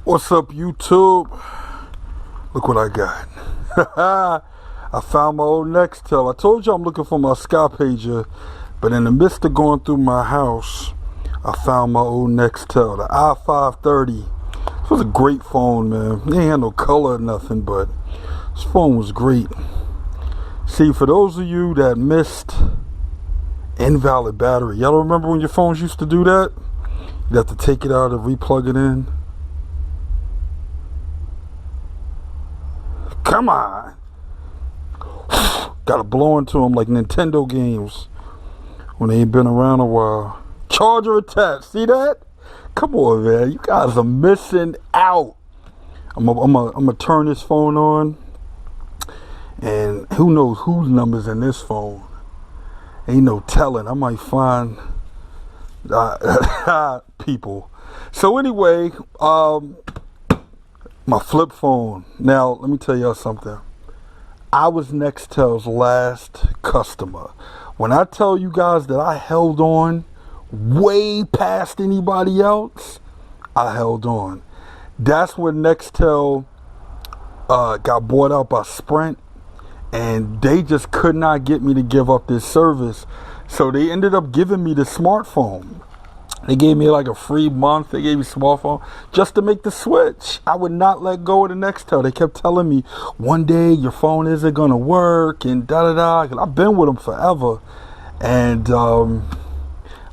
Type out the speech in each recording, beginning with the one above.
What's up, YouTube? Look what I got. I found my old Nextel. I told you I'm looking for my Sky pager, but in the midst of going through my house, I found my old Nextel, the i530. This was a great phone, man. It ain't had no color or nothing, but this phone was great. See, for those of you that missed invalid battery, y'all remember when your phones used to do that? You have to take it out and re-plug it in. Come on. Gotta blow into them like Nintendo games when they ain't been around a while. Charger attached. See that? Come on, man. You guys are missing out. I'm gonna turn this phone on, and who knows whose number's in this phone. Ain't no telling. I might find people. So anyway, my flip phone. Now, let me tell y'all something. I was Nextel's last customer. When I tell you guys that I held on way past anybody else, I held on. That's when Nextel got bought out by Sprint, and they just could not get me to give up this service. So they ended up giving me the smartphone. They gave me like a free month. They gave me a smartphone just to make the switch. I would not let go of the Nextel. They kept telling me, one day your phone isn't going to work and da-da-da. Because I've been with them forever. And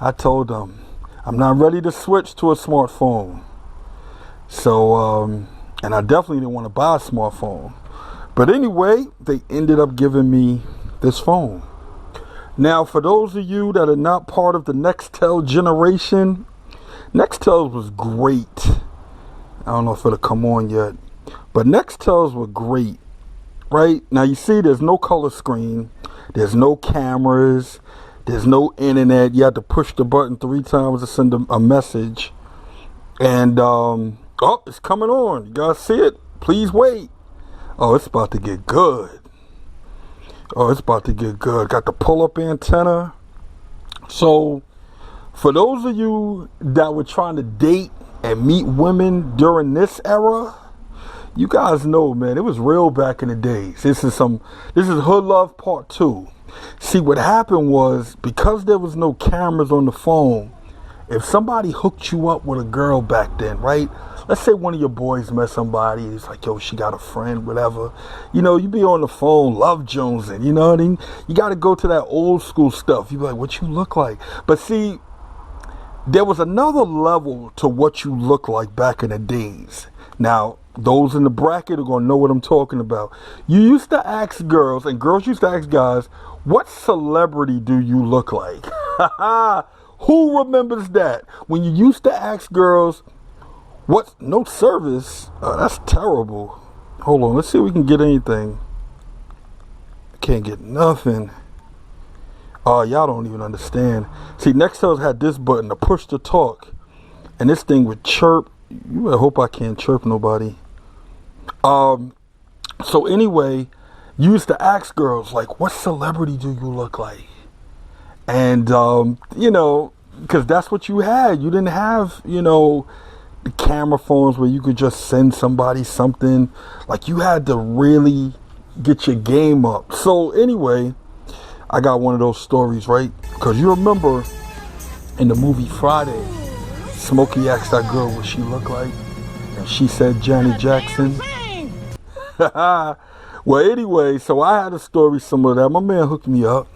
I told them, I'm not ready to switch to a smartphone. So, and I definitely didn't want to buy a smartphone. But anyway, they ended up giving me this phone. Now, for those of you that are not part of the Nextel generation, Nextels was great. I don't know if it'll come on yet, but Nextels were great, right? Now, you see, there's no color screen. There's no cameras. There's no internet. You had to push the button 3 times to send a message. And, oh, it's coming on. You guys see it? Please wait. Oh, it's about to get good. Oh, it's about to get good. Got the pull-up antenna. So, for those of you that were trying to date and meet women during this era, you guys know, man, it was real back in the days. This is Hood Love Part 2. See, what happened was, because there was no cameras on the phone, if somebody hooked you up with a girl back then, right? Let's say one of your boys met somebody. He's like, yo, she got a friend, whatever. You know, you be on the phone, love jonesing, you know what I mean? You got to go to that old school stuff. You be like, what you look like? But see, there was another level to what you look like back in the days. Now, those in the bracket are going to know what I'm talking about. You used to ask girls, and girls used to ask guys, what celebrity do you look like? Who remembers that? When you used to ask girls, what? No service? That's terrible. Hold on. Let's see if we can get anything. I can't get nothing. Oh, y'all don't even understand. See, Nextel's had this button to push to talk. And this thing would chirp. You better hope I can't chirp nobody. So anyway, you used to ask girls, like, what celebrity do you look like? And, you know, because that's what you had. You didn't have, you know, the camera phones where you could just send somebody something. Like, you had to really get your game up. So anyway, I got one of those stories, right? Because you remember in the movie Friday, Smokey asked that girl what she looked like, and she said Janet Jackson. Well, anyway, so I had a story similar to that. My man hooked me up,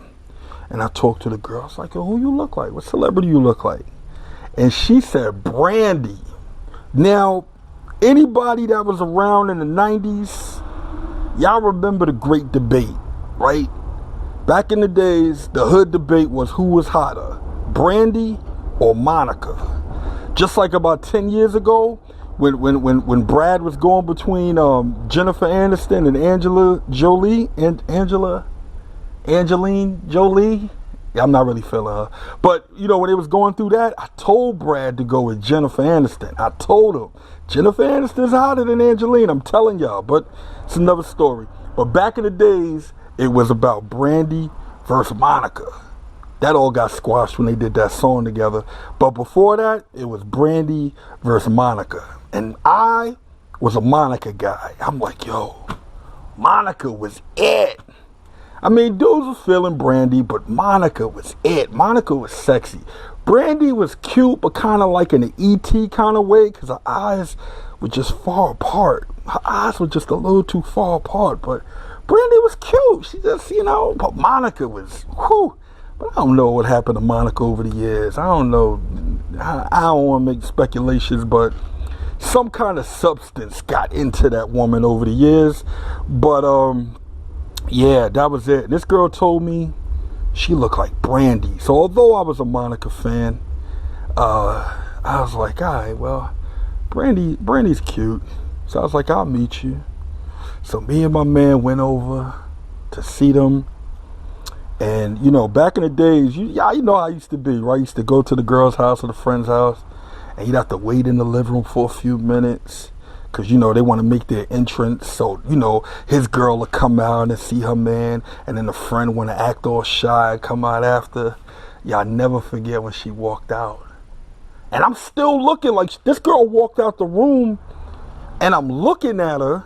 and I talked to the girl. I was like, yo, who you look like? What celebrity you look like? And she said Brandy. Now, anybody that was around in the 90's, y'all remember the great debate, right? Back in the days, the hood debate was who was hotter, Brandy or Monica. Just like about 10 years ago, when Brad was going between Jennifer Anniston and Angelina Jolie. Yeah, I'm not really feeling her. But, you know, when it was going through that, I told Brad to go with Jennifer Aniston. I told him, Jennifer Aniston's hotter than Angelina. I'm telling y'all, but it's another story. But back in the days, it was about Brandy versus Monica. That all got squashed when they did that song together. But before that, it was Brandy versus Monica. And I was a Monica guy. I'm like, yo, Monica was it. I mean, dudes was feeling Brandy, but Monica was it. Monica was sexy. Brandy was cute, but kind of like in an E.T. kind of way, because her eyes were just far apart. Her eyes were just a little too far apart, but Brandy was cute. She just, but Monica was, whew. But I don't know what happened to Monica over the years. I don't know. I don't want to make speculations, but some kind of substance got into that woman over the years. But, yeah, that was it. This girl told me she looked like Brandy. So although I was a Monica fan, I was like, all right, well, Brandy's cute. So I was like, I'll meet you. So me and my man went over to see them. And, back in the days, you know how I used to be, right? I used to go to the girl's house or the friend's house, and you'd have to wait in the living room for a few minutes. Because, they want to make their entrance. So, his girl will come out and see her man. And then the friend want to act all shy and come out after. I'll never forget when she walked out. And I'm still looking like this girl walked out the room. And I'm looking at her.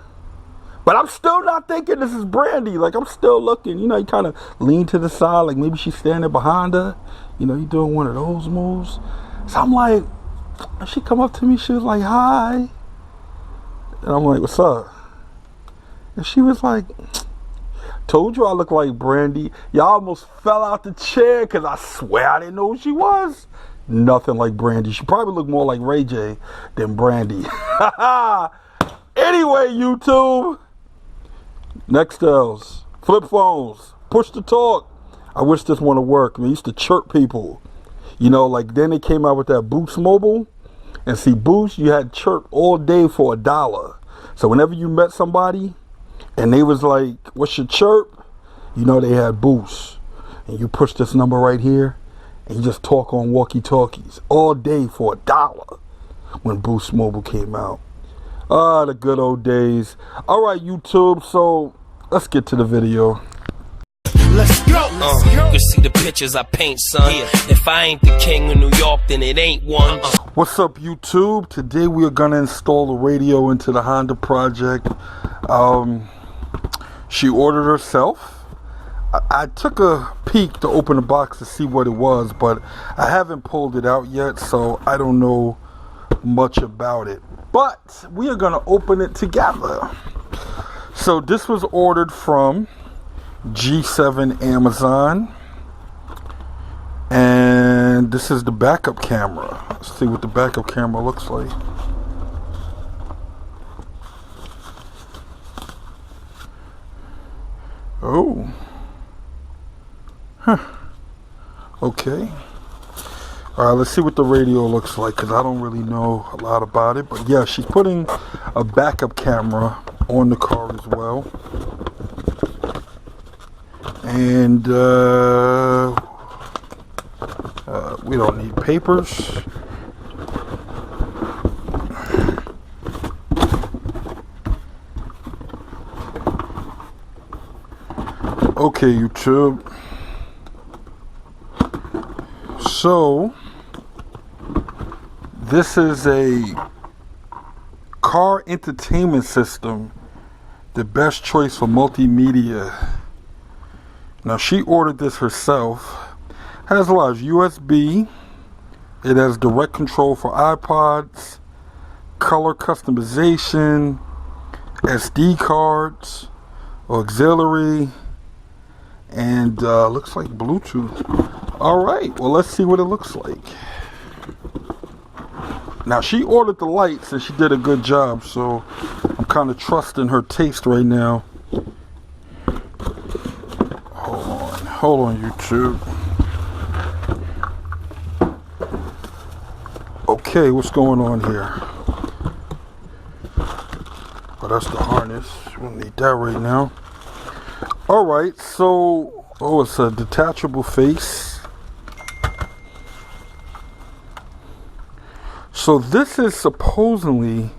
But I'm still not thinking this is Brandy. Like, I'm still looking. You kind of lean to the side. Like, maybe she's standing behind her. You doing one of those moves. So I'm like, she come up to me. She was like, hi. And I'm like, what's up? And she was like, told you I look like Brandy. Y'all almost fell out the chair because I swear I didn't know who she was. Nothing like Brandy. She probably looked more like Ray J than Brandy. Anyway, YouTube. Nextels, flip phones, push to talk. I wish this one would work. We used to chirp people. Like then they came out with that Boost Mobile. And see, Boost, you had chirp all day for $1. So whenever you met somebody and they was like, what's your chirp? They had Boost. And you push this number right here and you just talk on walkie-talkies all day for $1 when Boost Mobile came out. Ah, the good old days. All right, YouTube, so let's get to the video. Let's go. You can see the pictures I paint, son. If I ain't the king of New York, then it ain't one. What's up, YouTube? Today we are gonna install the radio into the Honda project. She ordered herself. I took a peek to open the box to see what it was, but I haven't pulled it out yet, so I don't know much about it. But we are gonna open it together. So this was ordered from G7 Amazon, and this is the backup camera. Let's see what the backup camera looks like. Oh, okay. All right, let's see what the radio looks like, because I don't really know a lot about it. But yeah, she's putting a backup camera on the car as well. And we don't need papers. Okay, YouTube. So this is a car entertainment system, the best choice for multimedia. Now she ordered this herself. Has a lot of USB. It has direct control for iPods, color customization, SD cards, auxiliary, and looks like Bluetooth. All right, well, let's see what it looks like. Now she ordered the lights and she did a good job, so I'm kind of trusting her taste right now. Hold on, YouTube. Okay, what's going on here? Oh, that's the harness. We'll need that right now. All right, so, it's a detachable face. So this is supposedly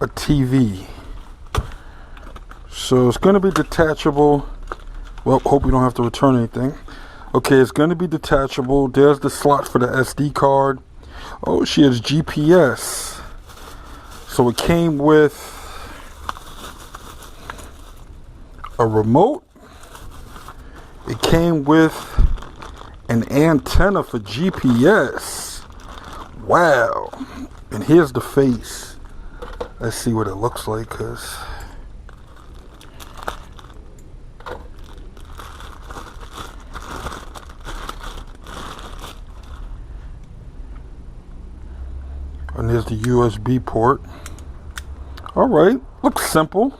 a TV. So it's going to be detachable. Well, hope we don't have to return anything. Okay, it's going to be detachable. There's the slot for the SD card. Oh, she has GPS. So it came with a remote. It came with an antenna for GPS. Wow. And here's the face. Let's see what it looks like, cause and there's the USB port. Alright, looks simple.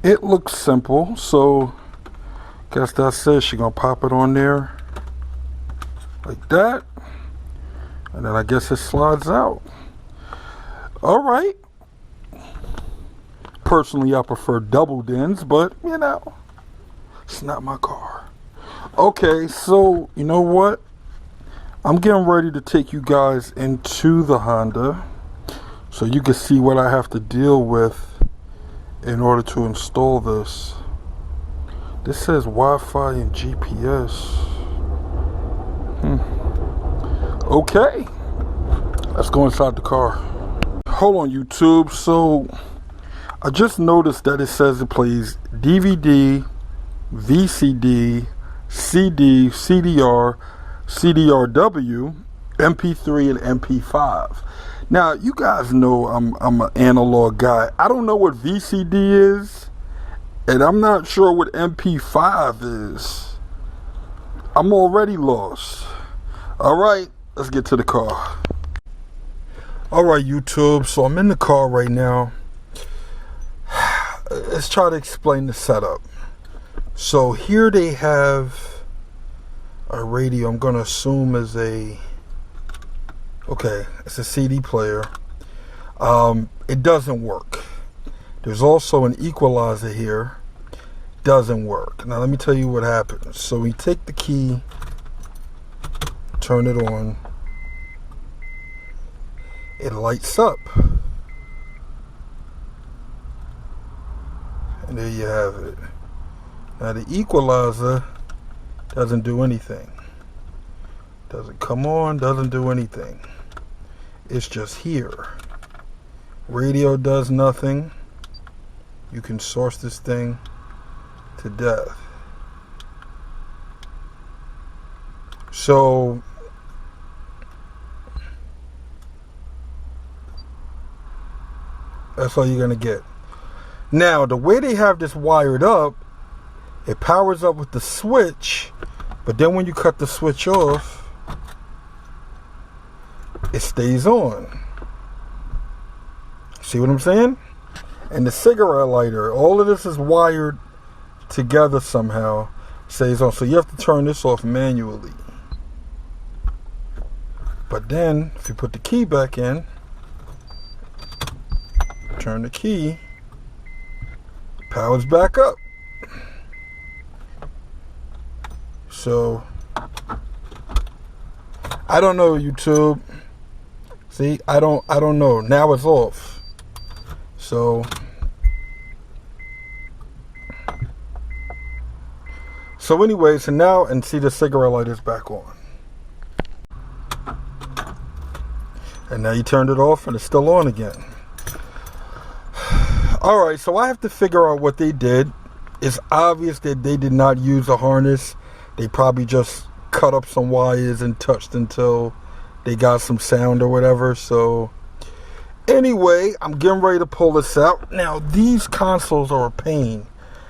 It looks simple, so guess that's it. She's gonna pop it on there like that. And then I guess it slides out. Alright. Personally, I prefer double dins, but you know, it's not my car. Okay, so you know what? I'm getting ready to take you guys into the Honda so you can see what I have to deal with in order to install this. This says Wi-Fi and GPS. Okay, let's go inside the car. Hold on, YouTube. So I just noticed that it says it plays DVD, VCD, CD, CDR, CDRW, MP3, and MP5. Now, you guys know I'm an analog guy. I don't know what VCD is, and I'm not sure what MP5 is. I'm already lost. All right, let's get to the car. All right, YouTube. So I'm in the car right now. Let's try to explain the setup. So here they have a radio. I'm gonna assume is a it's a CD player. It doesn't work. There's also an equalizer here. Doesn't work. Now let me tell you what happens. So we take the key, turn it on, it lights up, and there you have it. Now the equalizer doesn't do anything. Doesn't come on, doesn't do anything. It's just here. Radio does nothing. You can source this thing to death. So that's all you're gonna get. Now the way they have this wired up, it powers up with the switch, but then when you cut the switch off, it stays on. See what I'm saying? And the cigarette lighter, all of this is wired together somehow, stays on. So you have to turn this off manually. But then, if you put the key back in, turn the key, powers back up. So, I don't know, YouTube. See, I don't know. Now it's off. So anyway, so now, and see the cigarette light is back on. And now you turned it off and it's still on again. Alright, so I have to figure out what they did. It's obvious that they did not use a harness. They probably just cut up some wires and touched until they got some sound or whatever. So anyway, I'm getting ready to pull this out. Now these consoles are a pain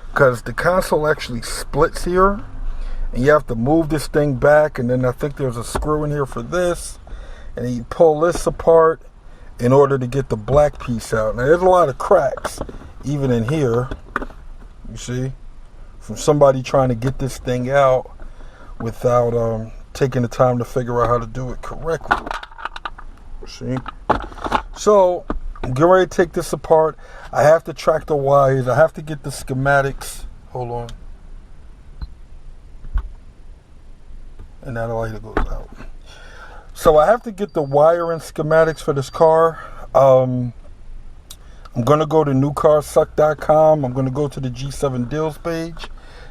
because the console actually splits here and you have to move this thing back, and then I think there's a screw in here for this, and you pull this apart in order to get the black piece out. Now there's a lot of cracks even in here, you see, from somebody trying to get this thing out without taking the time to figure out how to do it correctly. See? So I'm getting ready to take this apart. I have to track the wires. I have to get the schematics. Hold on. And now the light goes out. So I have to get the wiring schematics for this car. I'm going to go to newcarsuck.com. I'm going to go to the G7 deals page.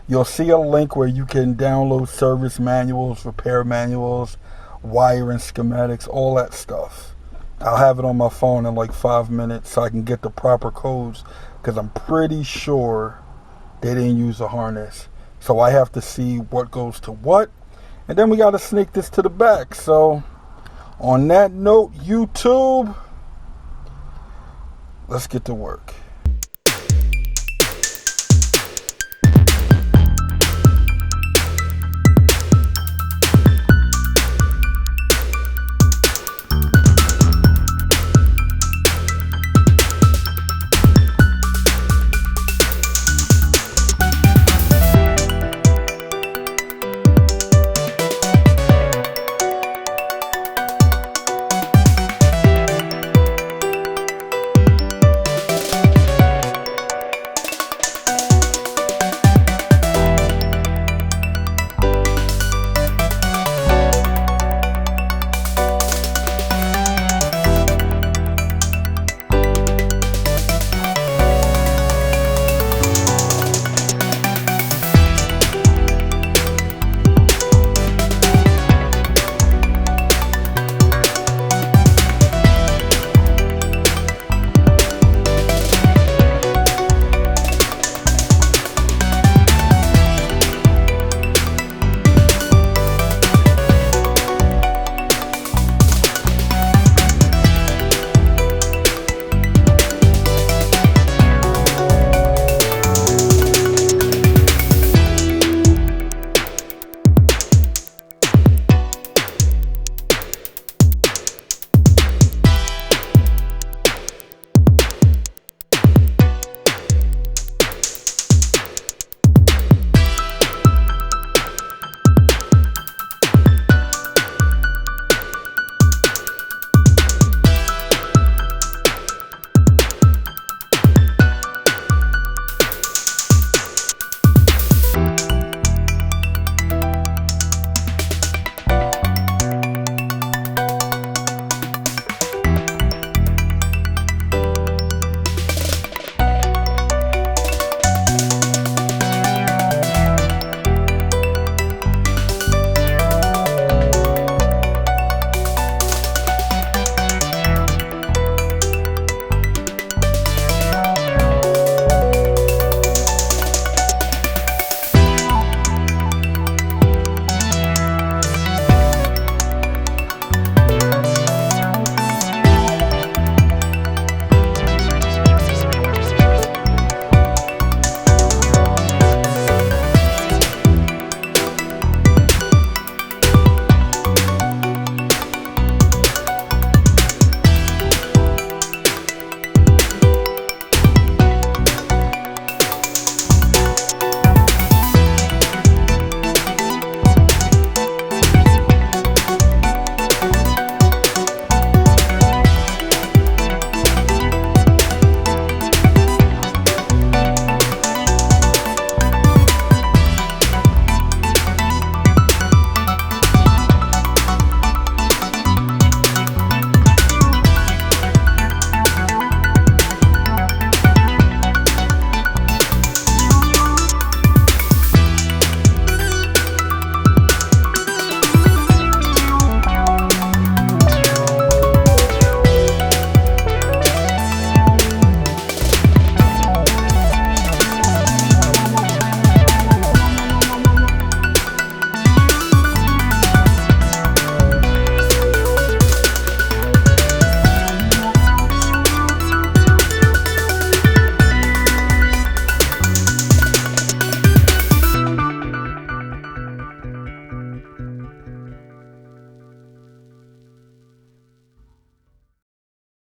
You'll see a link where you can download service manuals, repair manuals, wiring schematics, all that stuff. I'll have it on my phone in like 5 minutes so I can get the proper codes, because I'm pretty sure they didn't use a harness. So I have to see what goes to what, and then we got to sneak this to the back. So on that note, YouTube, let's get to work.